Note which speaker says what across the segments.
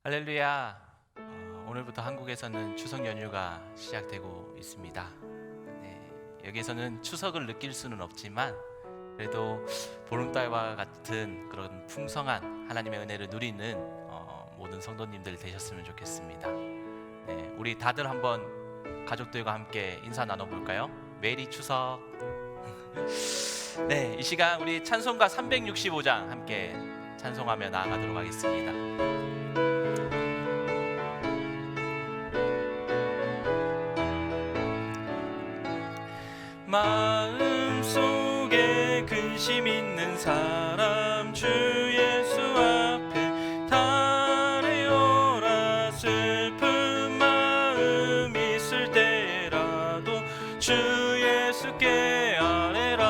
Speaker 1: 할렐루야. 오늘부터 한국에서는 추석 연휴가 시작되고 있습니다. 여기에서는 추석을 느낄 수는 없지만 그래도 보름달과 같은 그런 풍성한 하나님의 은혜를 누리는 모든 성도님들 되셨으면 좋겠습니다. 우리 다들 한번 가족들과 함께 인사 나눠볼까요? 메리 추석. 이 시간 우리 찬송가 365장 함께 찬송하며 나아가도록 하겠습니다. 마음속에 근심 있는 사람 주 예수 앞에 달려오라. 슬픈 마음 있을 때라도 주 예수께 아뢰라.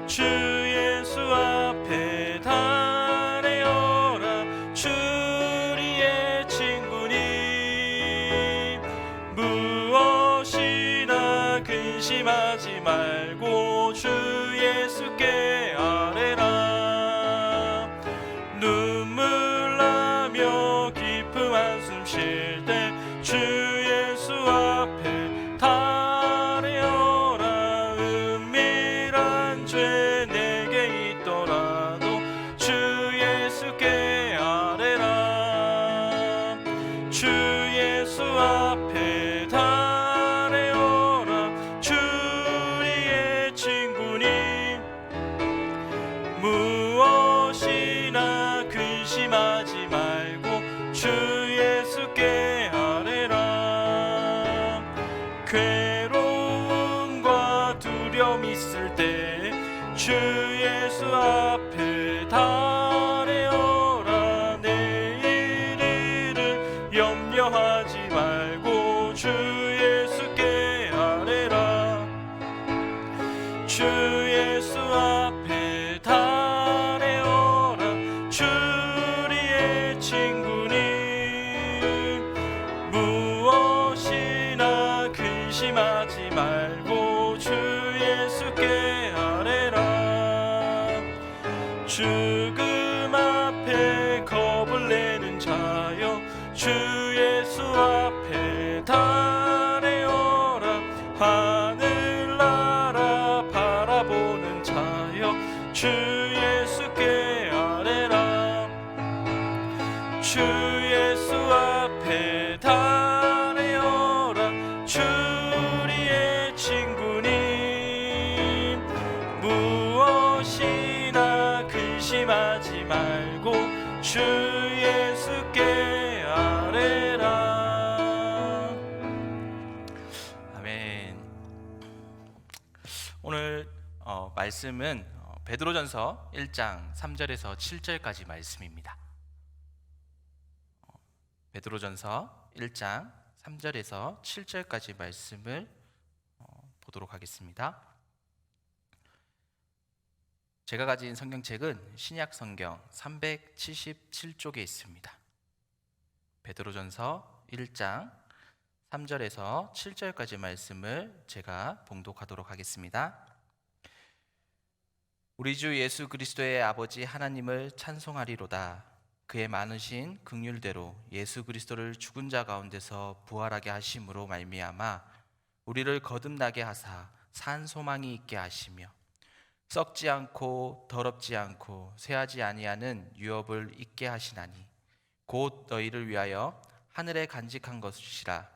Speaker 1: 주 예수 앞에 달려오라. 주리의 친구니 무엇이나 근심하지 말고 주 예수께 아뢰라. 눈물 나며 깊은 한숨 쉴 때 주 예수 앞에 달려오라. 은밀한 죄 내게 있더라도 주 예수께 아뢰라. 주 예수 앞에 달려오라. 주리의 친구니 무엇이나 근심하지 말고 주 예수께 아뢰라. 괴로움과 두려움 있을 때 주 예수 앞에 달려오라. 내일 일을 염려하지 말고 주 예수께 아뢰라. 주 예수 앞에 달려오라. 주리의 친구니 무엇이나 근심하지 말고 주 예수께 아뢰라. 죽음 앞에 겁을 내는 자여 주 예수 앞에 달려오라. 하늘 나라 바라보는 자여 주 예수께 아뢰라. 주 예수 앞에 달려오라. 주리의 친구니 무엇이나 근심하지 말고 주 예수께 아뢰라. 아멘. 오늘 말씀은 베드로전서 1장 3절에서 7절까지 말씀입니다. 베드로전서 1장 3절에서 7절까지 말씀을 보도록 하겠습니다. 제가 가진 성경책은 신약 성경 377쪽에 있습니다. 베드로전서 1장 3절에서 7절까지 말씀을 제가 봉독하도록 하겠습니다. 우리 주 예수 그리스도의 아버지 하나님을 찬송하리로다. 그의 많으신 긍휼대로 예수 그리스도를 죽은 자 가운데서 부활하게 하심으로 말미암아 우리를 거듭나게 하사 산 소망이 있게 하시며 썩지 않고 더럽지 않고 쇠하지 아니하는 유업을 있게 하시나니 곧 너희를 위하여 하늘에 간직한 것이라.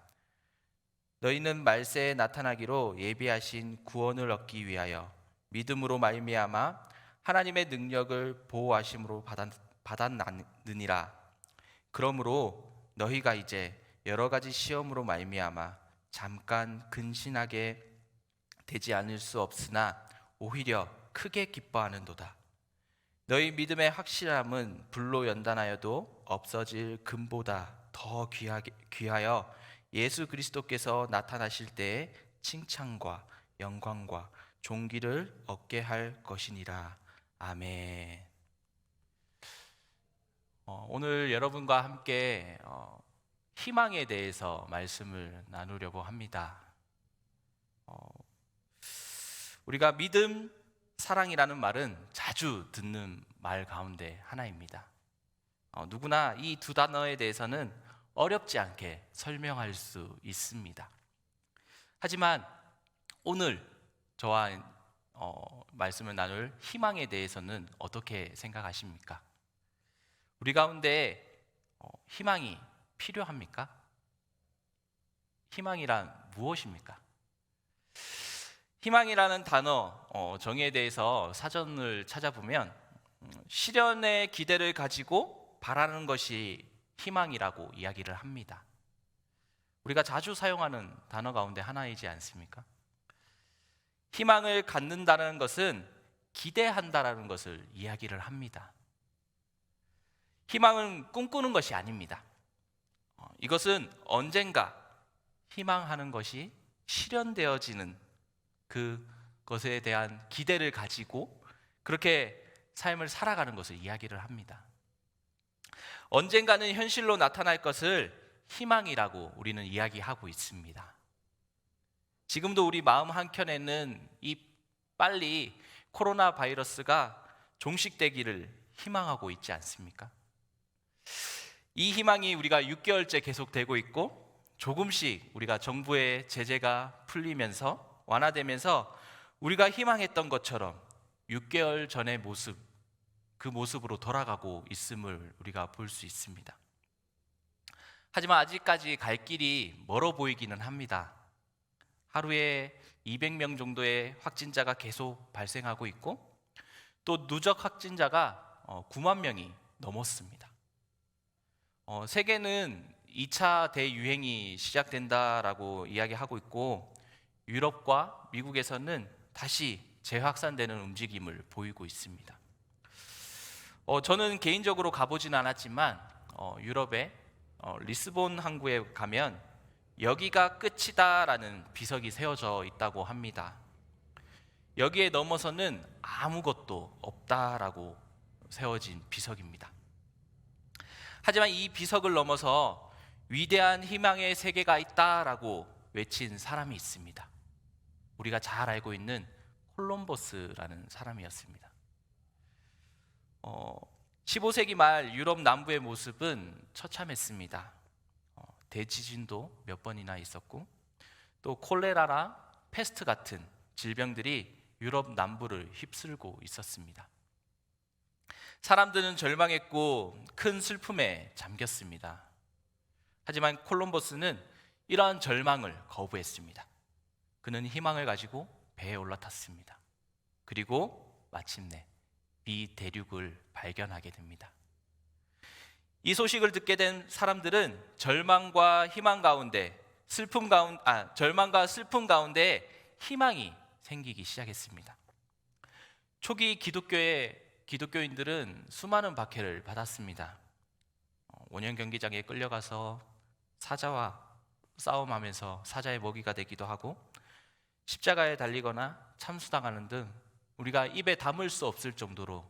Speaker 1: 너희는 말세에 나타나기로 예비하신 구원을 얻기 위하여 믿음으로 말미암아 하나님의 능력을 보호하심으로 받았느니라. 그러므로 너희가 이제 여러 가지 시험으로 말미암아 잠깐 근신하게 되지 않을 수 없으나 오히려 크게 기뻐하는도다. 너희 믿음의 확실함은 불로 연단하여도 없어질 금보다 더 귀하여 예수 그리스도께서 나타나실 때에 칭찬과 영광과 존귀를 얻게 할 것이니라. 아멘. 오늘 여러분과 함께 희망에 대해서 말씀을 나누려고 합니다. 우리가 믿음, 사랑이라는 말은 자주 듣는 말 가운데 하나입니다. 누구나 이 두 단어에 대해서는 어렵지 않게 설명할 수 있습니다. 하지만 오늘 저와 말씀을 나눌 희망에 대해서는 어떻게 생각하십니까? 우리 가운데 희망이 필요합니까? 희망이란 무엇입니까? 희망이라는 단어 정의에 대해서 사전을 찾아보면 실현의 기대를 가지고 바라는 것이 희망이라고 이야기를 합니다. 우리가 자주 사용하는 단어 가운데 하나이지 않습니까? 희망을 갖는다는 것은 기대한다라는 것을 이야기를 합니다. 희망은 꿈꾸는 것이 아닙니다. 이것은 언젠가 희망하는 것이 실현되어지는 그것에 대한 기대를 가지고 그렇게 삶을 살아가는 것을 이야기를 합니다. 언젠가는 현실로 나타날 것을 희망이라고 우리는 이야기하고 있습니다. 지금도 우리 마음 한켠에는 이 빨리 코로나 바이러스가 종식되기를 희망하고 있지 않습니까? 이 희망이 우리가 6개월째 계속되고 있고 조금씩 우리가 정부의 제재가 풀리면서 완화되면서 우리가 희망했던 것처럼 6개월 전의 모습, 그 모습으로 돌아가고 있음을 우리가 볼 수 있습니다. 하지만 아직까지 갈 길이 멀어 보이기는 합니다. 하루에 200명 정도의 확진자가 계속 발생하고 있고 또 누적 확진자가 9만 명이 넘었습니다. 세계는 2차 대유행이 시작된다라고 이야기하고 있고 유럽과 미국에서는 다시 재확산되는 움직임을 보이고 있습니다. 저는 개인적으로 가보지는 않았지만 유럽의 리스본 항구에 가면 여기가 끝이다라는 비석이 세워져 있다고 합니다. 여기에 넘어서는 아무것도 없다라고 세워진 비석입니다. 하지만 이 비석을 넘어서 위대한 희망의 세계가 있다라고 외친 사람이 있습니다. 우리가 잘 알고 있는 콜럼버스라는 사람이었습니다. 15세기 말 유럽 남부의 모습은 처참했습니다. 대지진도 몇 번이나 있었고 또 콜레라나 패스트 같은 질병들이 유럽 남부를 휩쓸고 있었습니다. 사람들은 절망했고 큰 슬픔에 잠겼습니다. 하지만 콜럼버스는 이러한 절망을 거부했습니다. 그는 희망을 가지고 배에 올라탔습니다. 그리고 마침내 미대륙을 발견하게 됩니다. 이 소식을 듣게 된 사람들은 절망과 가운데 슬픔 가운데 희망이 생기기 시작했습니다. 초기 기독교인들은 수많은 박해를 받았습니다. 원형 경기장에 끌려가서 사자와 싸움하면서 사자의 먹이가 되기도 하고 십자가에 달리거나 참수당하는 등 우리가 입에 담을 수 없을 정도로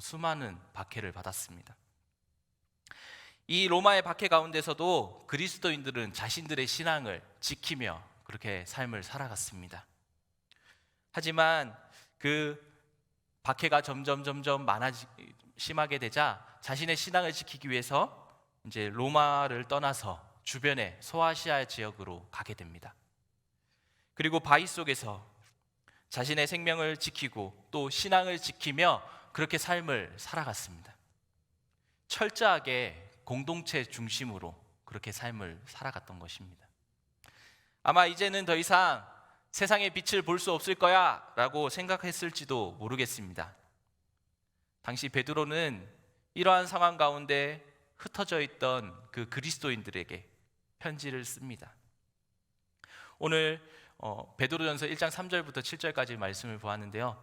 Speaker 1: 수많은 박해를 받았습니다. 이 로마의 박해 가운데서도 그리스도인들은 자신들의 신앙을 지키며 그렇게 삶을 살아갔습니다. 하지만 그 박해가 점점 심하게 되자 자신의 신앙을 지키기 위해서 이제 로마를 떠나서 주변의 소아시아 지역으로 가게 됩니다. 그리고 바위 속에서 자신의 생명을 지키고 또 신앙을 지키며 그렇게 삶을 살아갔습니다. 철저하게 공동체 중심으로 그렇게 삶을 살아갔던 것입니다. 아마 이제는 더 이상 세상의 빛을 볼 수 없을 거야 라고 생각했을지도 모르겠습니다. 당시 베드로는 이러한 상황 가운데 흩어져 있던 그 그리스도인들에게 편지를 씁니다. 오늘 베드로전서 1장 3절부터 7절까지 말씀을 보았는데요.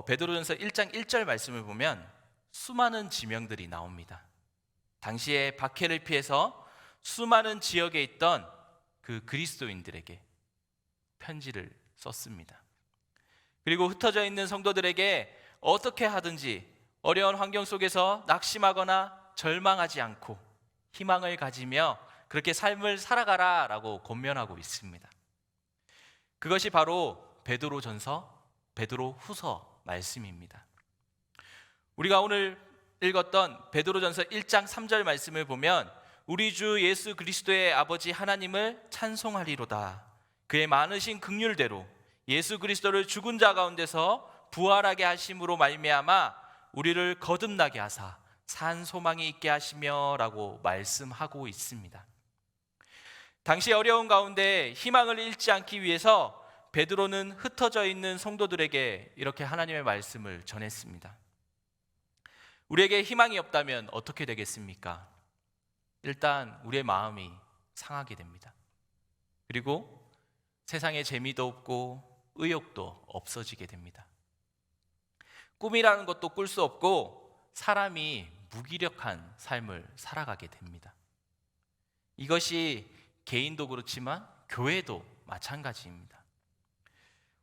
Speaker 1: 베드로전서 1장 1절 말씀을 보면 수많은 지명들이 나옵니다. 당시에 박해를 피해서 수많은 지역에 있던 그 그리스도인들에게 편지를 썼습니다. 그리고 흩어져 있는 성도들에게 어떻게 하든지 어려운 환경 속에서 낙심하거나 절망하지 않고 희망을 가지며 그렇게 삶을 살아가라 라고 권면하고 있습니다. 그것이 바로 베드로전서, 베드로후서 말씀입니다. 우리가 오늘 읽었던 베드로전서 1장 3절 말씀을 보면 우리 주 예수 그리스도의 아버지 하나님을 찬송하리로다. 그의 많으신 긍휼대로 예수 그리스도를 죽은 자 가운데서 부활하게 하심으로 말미암아 우리를 거듭나게 하사 산 소망이 있게 하시며 라고 말씀하고 있습니다. 당시 어려운 가운데 희망을 잃지 않기 위해서 베드로는 흩어져 있는 성도들에게 이렇게 하나님의 말씀을 전했습니다. 우리에게 희망이 없다면 어떻게 되겠습니까? 일단 우리의 마음이 상하게 됩니다. 그리고 세상에 재미도 없고 의욕도 없어지게 됩니다. 꿈이라는 것도 꿀 수 없고 사람이 무기력한 삶을 살아가게 됩니다. 이것이 개인도 그렇지만 교회도 마찬가지입니다.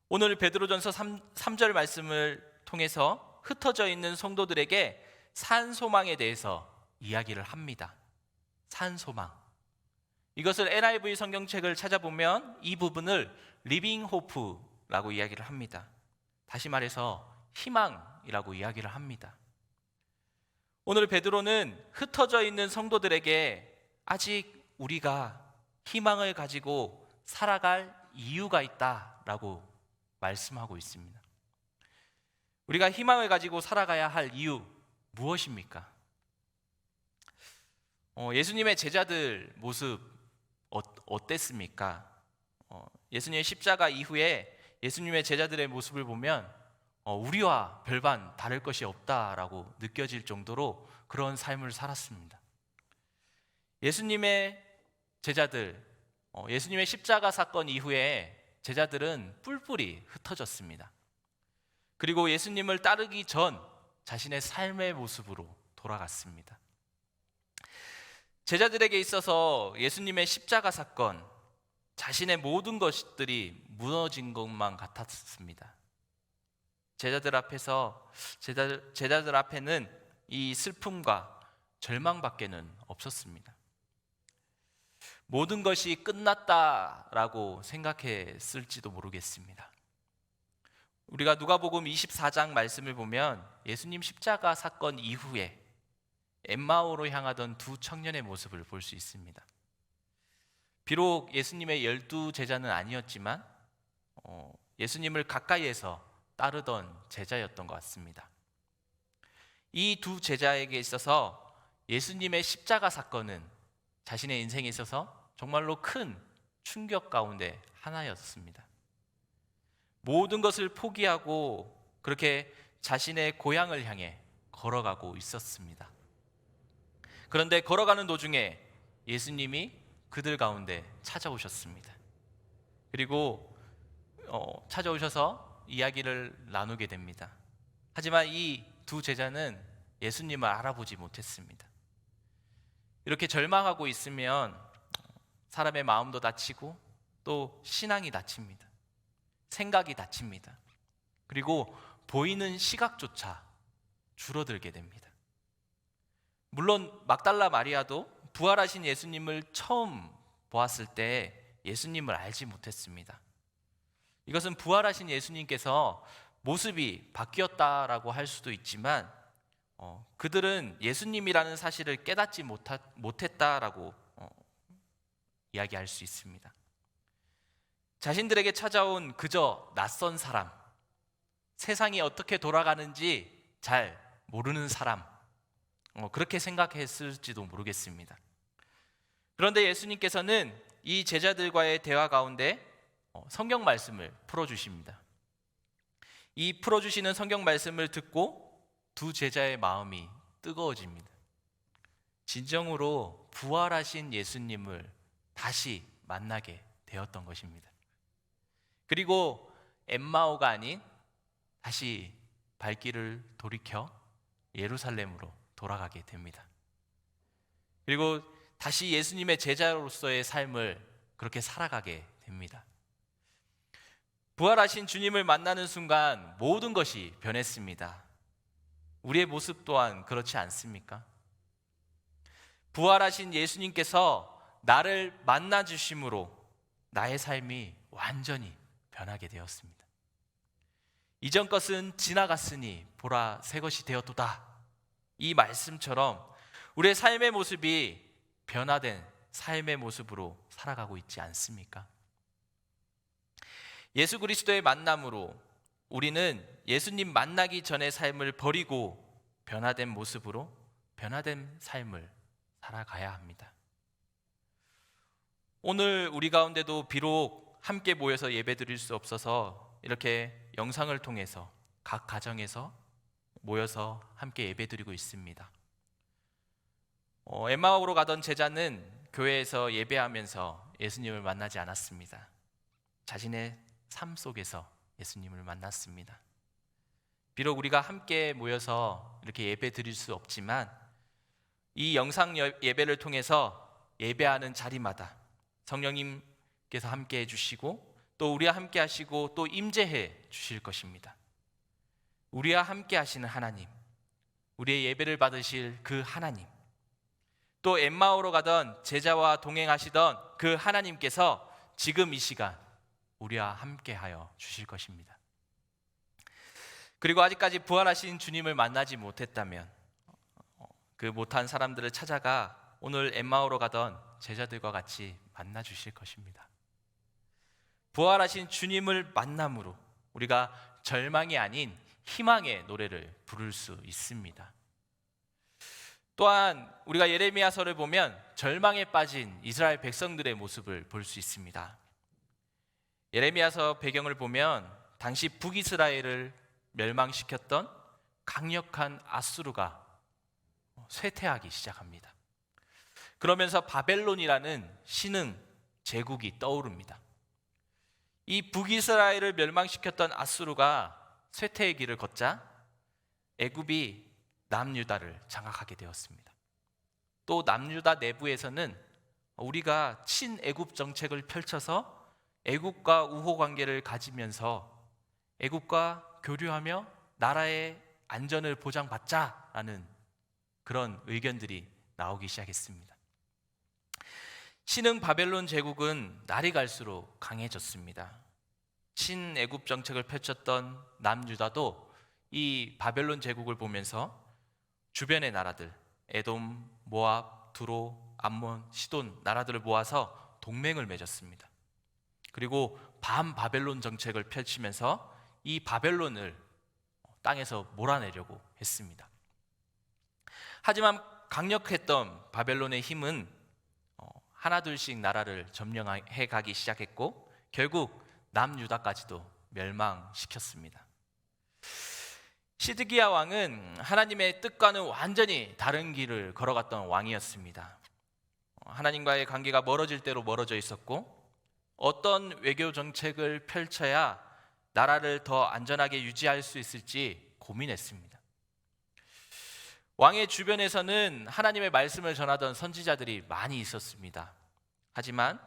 Speaker 1: 오늘 베드로전서 3절 말씀을 통해서 흩어져 있는 성도들에게 산 소망에 대해서 이야기를 합니다. 산 소망. 이것을 NIV 성경책을 찾아보면 이 부분을 리빙 호프라고 이야기를 합니다. 다시 말해서 희망이라고 이야기를 합니다. 오늘 베드로는 흩어져 있는 성도들에게 아직 우리가 희망을 가지고 살아갈 이유가 있다라고 말씀하고 있습니다. 우리가 희망을 가지고 살아가야 할 이유 무엇입니까? 예수님의 제자들 모습 어땠습니까? 예수님의 십자가 이후에 예수님의 제자들의 모습을 보면 우리와 별반 다를 것이 없다라고 느껴질 정도로 그런 삶을 살았습니다. 예수님의 제자들, 예수님의 십자가 사건 이후에 제자들은 뿔뿔이 흩어졌습니다. 그리고 예수님을 따르기 전 자신의 삶의 모습으로 돌아갔습니다. 제자들에게 있어서 예수님의 십자가 사건, 자신의 모든 것들이 무너진 것만 같았습니다. 제자들 앞에는 이 슬픔과 절망밖에는 없었습니다. 모든 것이 끝났다라고 생각했을지도 모르겠습니다. 우리가 누가복음 24장 말씀을 보면 예수님 십자가 사건 이후에 엠마오로 향하던 두 청년의 모습을 볼 수 있습니다. 비록 예수님의 12제자는 아니었지만 예수님을 가까이에서 따르던 제자였던 것 같습니다. 이 두 제자에게 있어서 예수님의 십자가 사건은 자신의 인생에 있어서 정말로 큰 충격 가운데 하나였습니다. 모든 것을 포기하고 그렇게 자신의 고향을 향해 걸어가고 있었습니다. 그런데 걸어가는 도중에 예수님이 그들 가운데 찾아오셨습니다. 그리고 찾아오셔서 이야기를 나누게 됩니다. 하지만 이 두 제자는 예수님을 알아보지 못했습니다. 이렇게 절망하고 있으면 사람의 마음도 다치고 또 신앙이 다칩니다. 생각이 다칩니다. 그리고 보이는 시각조차 줄어들게 됩니다. 물론 막달라 마리아도 부활하신 예수님을 처음 보았을 때 예수님을 알지 못했습니다. 이것은 부활하신 예수님께서 모습이 바뀌었다라고 할 수도 있지만 그들은 예수님이라는 사실을 깨닫지 못했다라고 이야기할 수 있습니다. 자신들에게 찾아온 그저 낯선 사람, 세상이 어떻게 돌아가는지 잘 모르는 사람, 그렇게 생각했을지도 모르겠습니다. 그런데 예수님께서는 이 제자들과의 대화 가운데 성경 말씀을 풀어주십니다. 이 풀어주시는 성경 말씀을 듣고 두 제자의 마음이 뜨거워집니다. 진정으로 부활하신 예수님을 다시 만나게 되었던 것입니다. 그리고 엠마오가 아닌 다시 발길을 돌이켜 예루살렘으로 돌아가게 됩니다. 그리고 다시 예수님의 제자로서의 삶을 그렇게 살아가게 됩니다. 부활하신 주님을 만나는 순간 모든 것이 변했습니다. 우리의 모습 또한 그렇지 않습니까? 부활하신 예수님께서 나를 만나 주심으로 나의 삶이 완전히 변하게 되었습니다. 이전 것은 지나갔으니 보라 새 것이 되었도다. 이 말씀처럼 우리의 삶의 모습이 변화된 삶의 모습으로 살아가고 있지 않습니까? 예수 그리스도의 만남으로 우리는 예수님 만나기 전의 삶을 버리고 변화된 모습으로 변화된 삶을 살아가야 합니다. 오늘 우리 가운데도 비록 함께 모여서 예배드릴 수 없어서 이렇게 영상을 통해서 각 가정에서 모여서 함께 예배드리고 있습니다. 엠마오로 가던 제자는 교회에서 예배하면서 예수님을 만나지 않았습니다. 자신의 삶 속에서 예수님을 만났습니다. 비록 우리가 함께 모여서 이렇게 예배 드릴 수 없지만 이 영상 예배를 통해서 예배하는 자리마다 성령님께서 함께 해주시고 또 우리와 함께 하시고 또 임재해 주실 것입니다. 우리와 함께 하시는 하나님, 우리의 예배를 받으실 그 하나님, 또 엠마오로 가던 제자와 동행하시던 그 하나님께서 지금 이 시간 우리와 함께하여 주실 것입니다. 그리고 아직까지 부활하신 주님을 만나지 못했다면 그 못한 사람들을 찾아가 오늘 엠마오로 가던 제자들과 같이 만나 주실 것입니다. 부활하신 주님을 만남으로 우리가 절망이 아닌 희망의 노래를 부를 수 있습니다. 또한 우리가 예레미야서를 보면 절망에 빠진 이스라엘 백성들의 모습을 볼 수 있습니다. 예레미야서 배경을 보면 당시 북이스라엘을 멸망시켰던 강력한 아수르가 쇠퇴하기 시작합니다. 그러면서 바벨론이라는 신흥 제국이 떠오릅니다. 이 북이스라엘을 멸망시켰던 아수르가 쇠퇴의 길을 걷자 애굽이 남유다를 장악하게 되었습니다. 또 남유다 내부에서는 우리가 친애굽 정책을 펼쳐서 애굽과 우호 관계를 가지면서 애굽과 교류하며 나라의 안전을 보장받자라는 그런 의견들이 나오기 시작했습니다. 신흥 바벨론 제국은 날이 갈수록 강해졌습니다. 친애굽 정책을 펼쳤던 남유다도 이 바벨론 제국을 보면서 주변의 나라들 에돔, 모압, 두로, 암몬, 시돈 나라들을 모아서 동맹을 맺었습니다. 그리고 반바벨론 정책을 펼치면서 이 바벨론을 땅에서 몰아내려고 했습니다. 하지만 강력했던 바벨론의 힘은 하나둘씩 나라를 점령해 가기 시작했고 결국 남유다까지도 멸망시켰습니다. 시드기야 왕은 하나님의 뜻과는 완전히 다른 길을 걸어갔던 왕이었습니다. 하나님과의 관계가 멀어질 대로 멀어져 있었고 어떤 외교 정책을 펼쳐야 나라를 더 안전하게 유지할 수 있을지 고민했습니다. 왕의 주변에서는 하나님의 말씀을 전하던 선지자들이 많이 있었습니다. 하지만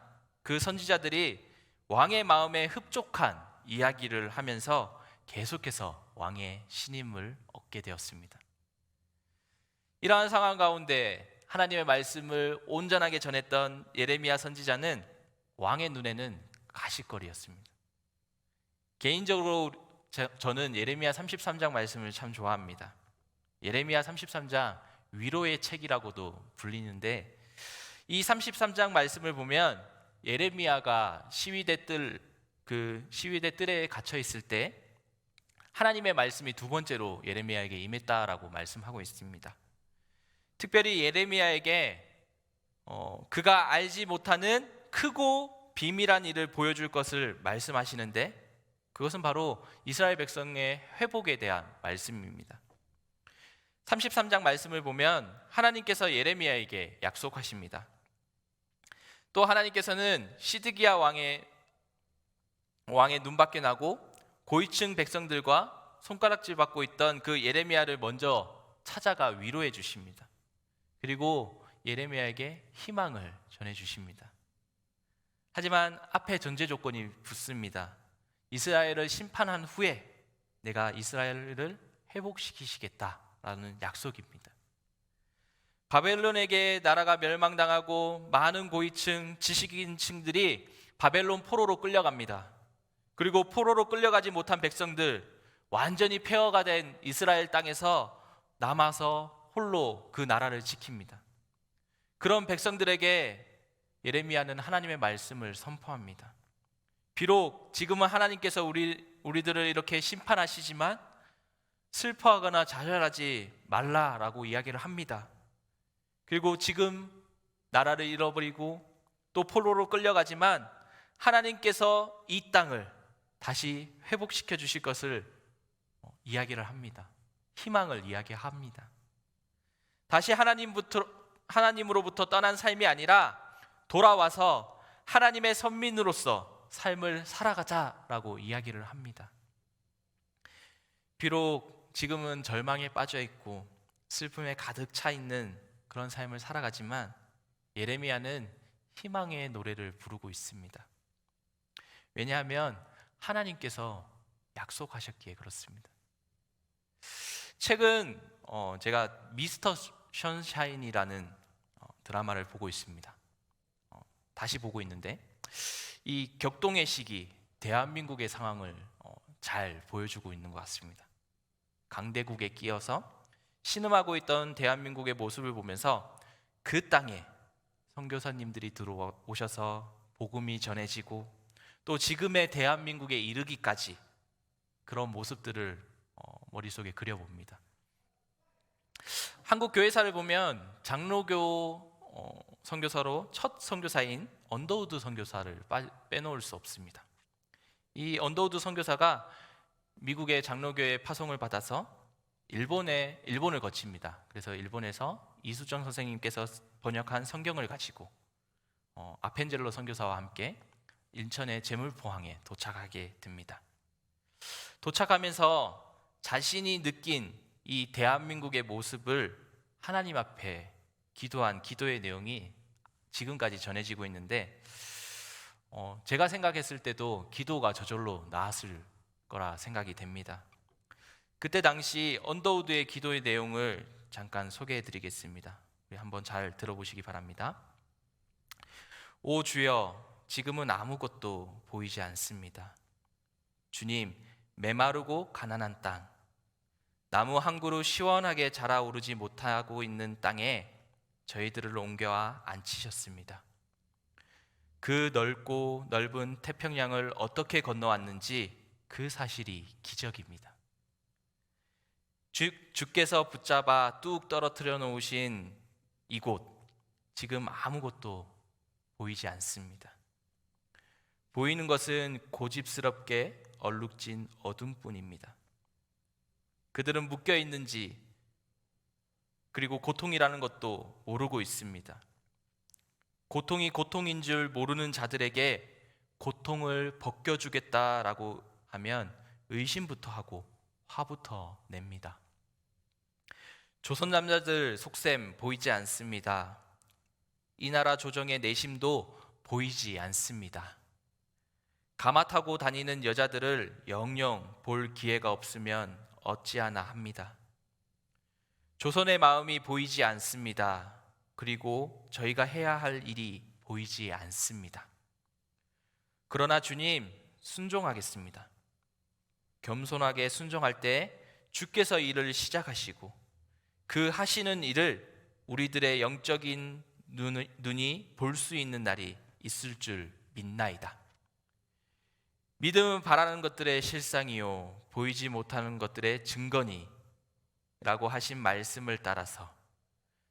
Speaker 1: 그 선지자들이 왕의 마음에 흡족한 이야기를 하면서 계속해서 왕의 신임을 얻게 되었습니다. 이러한 상황 가운데 하나님의 말씀을 온전하게 전했던 예레미야 선지자는 왕의 눈에는 가시거리였습니다. 개인적으로 저는 예레미야 33장 말씀을 참 좋아합니다. 예레미야 33장 위로의 책이라고도 불리는데 이 33장 말씀을 보면 예레미야가 시위대 뜰에 갇혀 있을 때 하나님의 말씀이 두 번째로 예레미야에게 임했다라고 말씀하고 있습니다. 특별히 예레미야에게 그가 알지 못하는 크고 비밀한 일을 보여줄 것을 말씀하시는데 그것은 바로 이스라엘 백성의 회복에 대한 말씀입니다. 33장 말씀을 보면 하나님께서 예레미야에게 약속하십니다. 또 하나님께서는 시드기야 왕의 눈밖에 나고 고위층 백성들과 손가락질 받고 있던 그 예레미야를 먼저 찾아가 위로해 주십니다. 그리고 예레미야에게 희망을 전해 주십니다. 하지만 앞에 전제 조건이 붙습니다. 이스라엘을 심판한 후에 내가 이스라엘을 회복시키시겠다라는 약속입니다. 바벨론에게 나라가 멸망당하고 많은 고위층, 지식인층들이 바벨론 포로로 끌려갑니다. 그리고 포로로 끌려가지 못한 백성들, 완전히 폐허가 된 이스라엘 땅에서 남아서 홀로 그 나라를 지킵니다. 그런 백성들에게 예레미야는 하나님의 말씀을 선포합니다. 비록 지금은 하나님께서 우리들을 이렇게 심판하시지만 슬퍼하거나 좌절하지 말라라고 이야기를 합니다. 그리고 지금 나라를 잃어버리고 또 포로로 끌려가지만 하나님께서 이 땅을 다시 회복시켜 주실 것을 이야기를 합니다. 희망을 이야기합니다. 다시 하나님으로부터 떠난 삶이 아니라 돌아와서 하나님의 선민으로서 삶을 살아가자라고 이야기를 합니다. 비록 지금은 절망에 빠져 있고 슬픔에 가득 차 있는 그런 삶을 살아가지만 예레미야는 희망의 노래를 부르고 있습니다. 왜냐하면 하나님께서 약속하셨기에 그렇습니다. 최근 제가 미스터 션샤인이라는 드라마를 보고 있습니다. 다시 보고 있는데 이 격동의 시기, 대한민국의 상황을 잘 보여주고 있는 것 같습니다. 강대국에 끼어서 신음하고 있던 대한민국의 모습을 보면서 그 땅에 선교사님들이 들어오셔서 복음이 전해지고 또 지금의 대한민국에 이르기까지 그런 모습들을 머릿속에 그려봅니다. 한국 교회사를 보면 장로교 선교사로 첫 선교사인 언더우드 선교사를 빼놓을 수 없습니다. 이 언더우드 선교사가 미국의 장로교회 파송을 받아서 일본을 거칩니다. 그래서 일본에서 이수정 선생님께서 번역한 성경을 가지고 아펜젤로 선교사와 함께 인천의 제물포항에 도착하게 됩니다. 도착하면서 자신이 느낀 이 대한민국의 모습을 하나님 앞에 기도한 기도의 내용이 지금까지 전해지고 있는데 제가 생각했을 때도 기도가 저절로 나왔을 거라 생각이 됩니다. 그때 당시 언더우드의 기도의 내용을 잠깐 소개해 드리겠습니다. 우리 한번 잘 들어보시기 바랍니다. 오 주여, 지금은 아무것도 보이지 않습니다. 주님, 메마르고 가난한 땅, 나무 한 그루 시원하게 자라오르지 못하고 있는 땅에 저희들을 옮겨와 앉히셨습니다. 그 넓고 넓은 태평양을 어떻게 건너왔는지 그 사실이 기적입니다. 주께서 붙잡아 뚝 떨어뜨려 놓으신 이곳, 지금 아무것도 보이지 않습니다. 보이는 것은 고집스럽게 얼룩진 어둠뿐입니다. 그들은 묶여 있는지 그리고 고통이라는 것도 모르고 있습니다. 고통이 고통인 줄 모르는 자들에게 고통을 벗겨주겠다라고 하면 의심부터 하고 화부터 냅니다. 조선 남자들 속셈 보이지 않습니다. 이 나라 조정의 내심도 보이지 않습니다. 가마 타고 다니는 여자들을 영영 볼 기회가 없으면 어찌하나 합니다. 조선의 마음이 보이지 않습니다. 그리고 저희가 해야 할 일이 보이지 않습니다. 그러나 주님, 순종하겠습니다. 겸손하게 순종할 때 주께서 일을 시작하시고 그 하시는 일을 우리들의 영적인 눈이 볼 수 있는 날이 있을 줄 믿나이다. 믿음은 바라는 것들의 실상이요 보이지 못하는 것들의 증거니 라고 하신 말씀을 따라서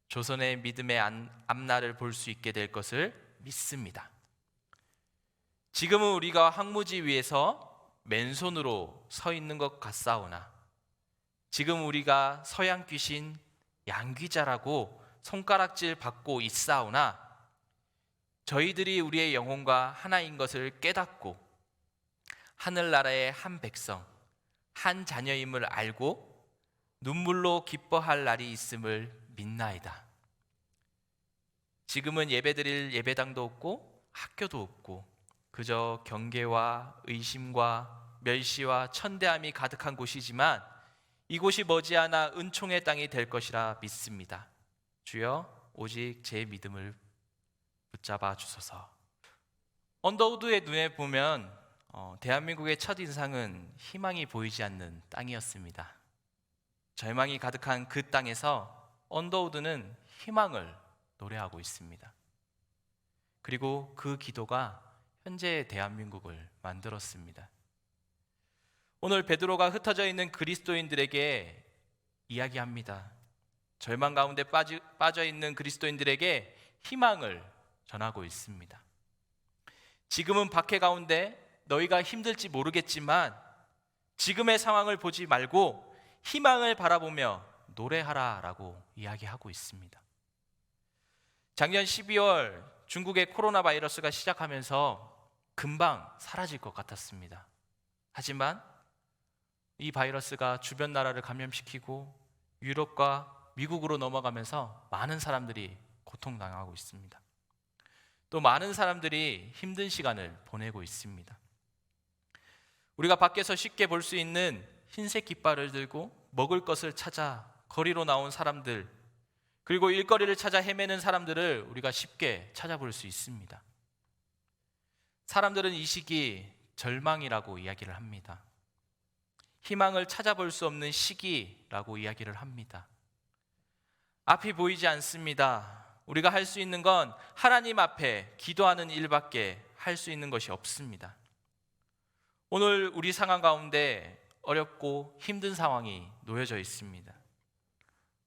Speaker 1: 조선의 믿음의 앞날을 볼 수 있게 될 것을 믿습니다. 지금은 우리가 황무지 위에서 맨손으로 서 있는 것 같사오나 지금 우리가 서양 귀신 양귀자라고 손가락질 받고 있사오나 저희들이 우리의 영혼과 하나인 것을 깨닫고 하늘나라의 한 백성, 한 자녀임을 알고 눈물로 기뻐할 날이 있음을 믿나이다. 지금은 예배드릴 예배당도 없고 학교도 없고 그저 경계와 의심과 멸시와 천대함이 가득한 곳이지만 이곳이 머지않아 은총의 땅이 될 것이라 믿습니다. 주여, 오직 제 믿음을 붙잡아 주소서. 언더우드의 눈에 보면 대한민국의 첫인상은 희망이 보이지 않는 땅이었습니다. 절망이 가득한 그 땅에서 언더우드는 희망을 노래하고 있습니다. 그리고 그 기도가 현재의 대한민국을 만들었습니다. 오늘 베드로가 흩어져 있는 그리스도인들에게 이야기합니다. 절망 가운데 빠져 있는 그리스도인들에게 희망을 전하고 있습니다. 지금은 박해 가운데 너희가 힘들지 모르겠지만 지금의 상황을 보지 말고 희망을 바라보며 노래하라 라고 이야기하고 있습니다. 작년 12월 중국의 코로나 바이러스가 시작하면서 금방 사라질 것 같았습니다. 하지만 이 바이러스가 주변 나라를 감염시키고 유럽과 미국으로 넘어가면서 많은 사람들이 고통당하고 있습니다. 또 많은 사람들이 힘든 시간을 보내고 있습니다. 우리가 밖에서 쉽게 볼 수 있는 흰색 깃발을 들고 먹을 것을 찾아 거리로 나온 사람들, 그리고 일거리를 찾아 헤매는 사람들을 우리가 쉽게 찾아볼 수 있습니다. 사람들은 이 시기 절망이라고 이야기를 합니다. 희망을 찾아볼 수 없는 시기라고 이야기를 합니다. 앞이 보이지 않습니다. 우리가 할 수 있는 건 하나님 앞에 기도하는 일밖에 할 수 있는 것이 없습니다. 오늘 우리 상황 가운데 어렵고 힘든 상황이 놓여져 있습니다.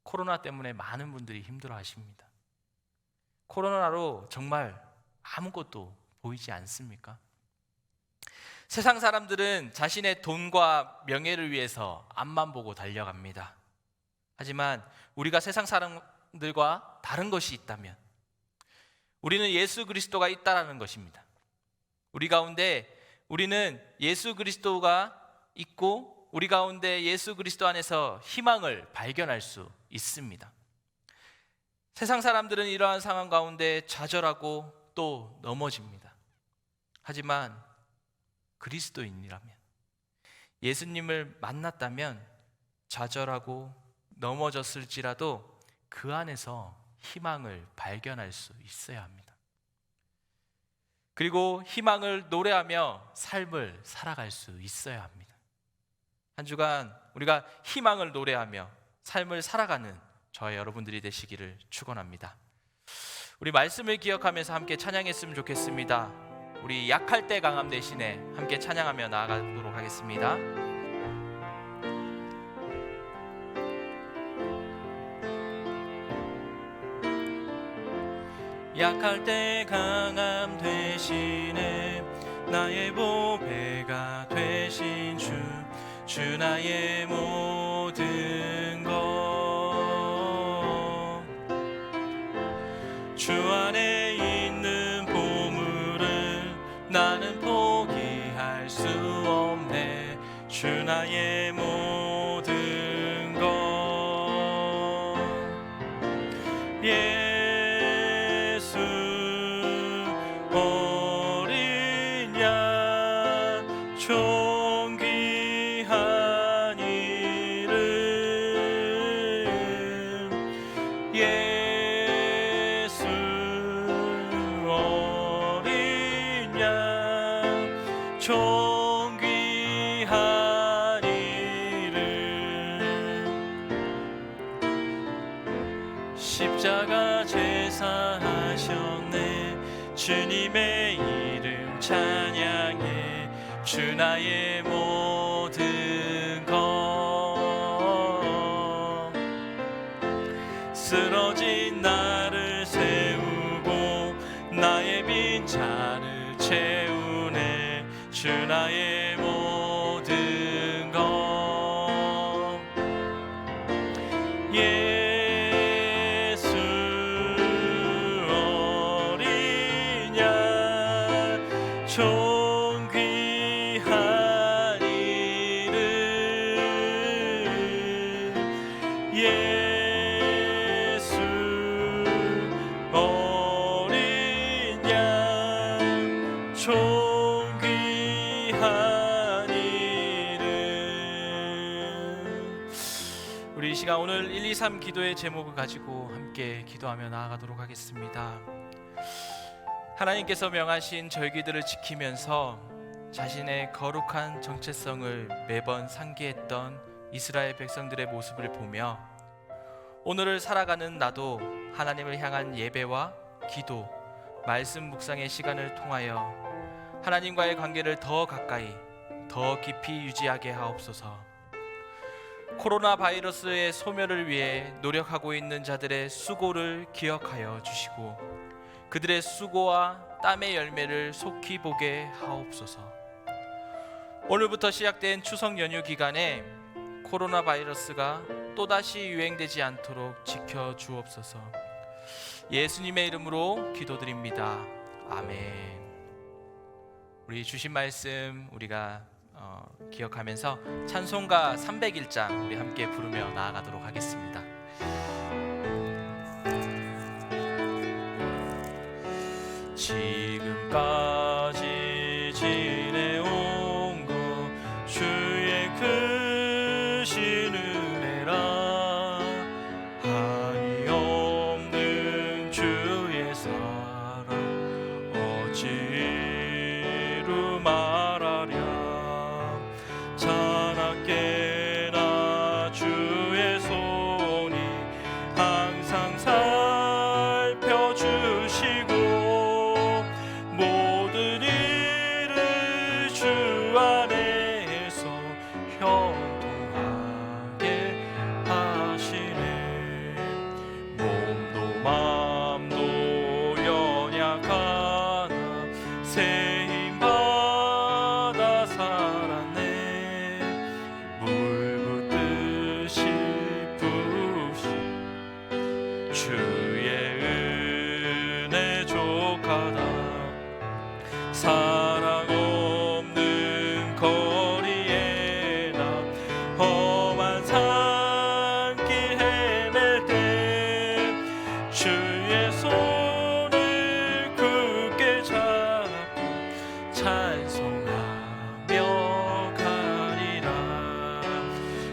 Speaker 1: 코로나 때문에 많은 분들이 힘들어 하십니다. 코로나로 정말 아무것도 보이지 않습니까? 세상 사람들은 자신의 돈과 명예를 위해서 앞만 보고 달려갑니다. 하지만 우리가 세상 사람들과 다른 것이 있다면 우리는 예수 그리스도가 있다라는 것입니다. 우리 가운데 우리는 예수 그리스도가 있고 우리 가운데 예수 그리스도 안에서 희망을 발견할 수 있습니다. 세상 사람들은 이러한 상황 가운데 좌절하고 또 넘어집니다. 하지만 그리스도인이라면, 예수님을 만났다면 좌절하고 넘어졌을지라도 그 안에서 희망을 발견할 수 있어야 합니다. 그리고 희망을 노래하며 삶을 살아갈 수 있어야 합니다. 한 주간 우리가 희망을 노래하며 삶을 살아가는 저와 여러분들이 되시기를 축원합니다. 우리 말씀을 기억하면서 함께 찬양했으면 좋겠습니다. 우리 약할 때 강함 대신에 함께 찬양하며 나아가도록 하겠습니다. 약할 때 강함 대신에 나의 보배가 되신 주 나의 모든 것 주 안에 있는 보물을 나는 포기할 수 없네. 주 나의 모든 것 예수 어린 양 존귀한 이름 예수 어린 양 존귀한 이름 십자가 제사하셨네. 주님의 이름 찬양해. 주 나의 모든 것 쓰러진 나를 세우고 나의 빈잔을 채우네. 주 나의 모든 것 예수 어린 양 존귀한 이름 예수 어린 양 존귀한 이름. 우리 이 시간 오늘 1, 2, 3 기도의 제목을 가지고 함께 기도하며 나아가도록 하겠습니다. 하나님께서 명하신 절기들을 지키면서 자신의 거룩한 정체성을 매번 상기했던 이스라엘 백성들의 모습을 보며 오늘을 살아가는 나도 하나님을 향한 예배와 기도, 말씀 묵상의 시간을 통하여 하나님과의 관계를 더 가까이, 더 깊이 유지하게 하옵소서. 코로나 바이러스의 소멸을 위해 노력하고 있는 자들의 수고를 기억하여 주시고 그들의 수고와 땀의 열매를 속히 보게 하옵소서. 오늘부터 시작된 추석 연휴 기간에 코로나 바이러스가 또다시 유행되지 않도록 지켜주옵소서. 예수님의 이름으로 기도드립니다. 아멘. 우리 주신 말씀 우리가 기억하면서 찬송가 301장 우리 함께 부르며 나아가도록 하겠습니다. 지금까지 지내온 것 주의 크신 은혜라. 한이 없는 주의 사랑 어찌 이루 말하랴. 자나깨나 주의 손이 항상 살펴주시고 모든 일을 주 안에서 형통하게 하시네. 몸도 맘도 연약하나 새 힘 받아 살았네. 물 붓듯이 부으신 주의 은혜 족하다. 사랑 없는 거리에 나 험한 산길 헤맬 때 주의 손을 굳게 잡고 찬송하며 가리라.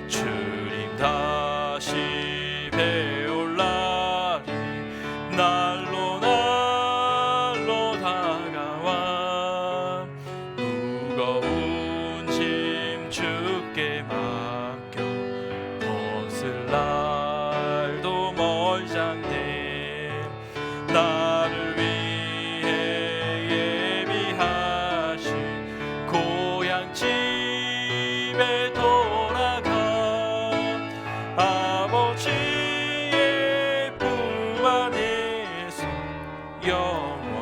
Speaker 1: 주님 다시 배올 날이 날로 날로 다가와. 무거운 짐 주께 맡겨 벗을 날도 멀지 않네. 나를 위해 예비하신 고향 집에 돌아가 아버지의 품 안에서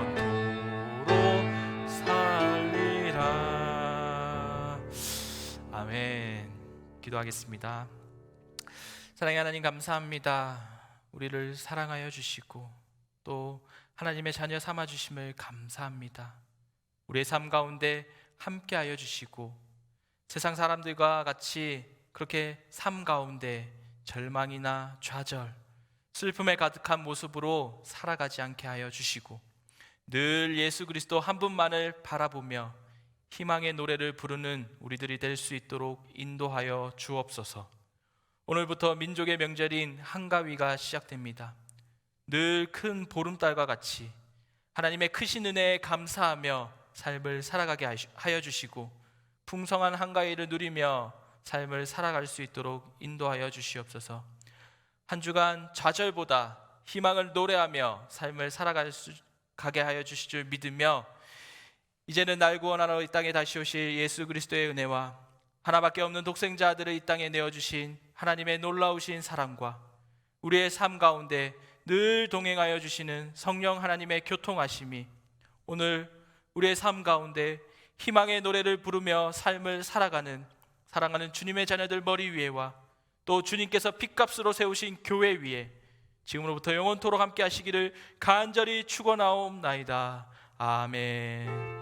Speaker 1: 영원토록 살리라. 아멘. 기도하겠습니다. 사랑의 하나님, 감사합니다. 우리를 사랑하여 주시고 또 하나님의 자녀 삼아 주심을 감사합니다. 우리의 삶 가운데 함께하여 주시고 세상 사람들과 같이 그렇게 삶 가운데 절망이나 좌절, 슬픔에 가득한 모습으로 살아가지 않게 하여 주시고 늘 예수 그리스도 한 분만을 바라보며 희망의 노래를 부르는 우리들이 될 수 있도록 인도하여 주옵소서. 오늘부터 민족의 명절인 한가위가 시작됩니다. 늘 큰 보름달과 같이 하나님의 크신 은혜에 감사하며 삶을 살아가게 하여 주시고 풍성한 한가위를 누리며 삶을 살아갈 수 있도록 인도하여 주시옵소서. 한 주간 좌절보다 희망을 노래하며 삶을 살아가게 하여 주실 줄 믿으며 이제는 날 구원하러 이 땅에 다시 오실 예수 그리스도의 은혜와 하나밖에 없는 독생자 아들을 이 땅에 내어주신 하나님의 놀라우신 사랑과 우리의 삶 가운데 늘 동행하여 주시는 성령 하나님의 교통하심이 오늘 우리의 삶 가운데 희망의 노래를 부르며 삶을 살아가는 사랑하는 주님의 자녀들 머리 위에와 또 주님께서 핏값으로 세우신 교회 위에 지금으로부터 영원토록 함께 하시기를 간절히 축원하옵나이다. 아멘.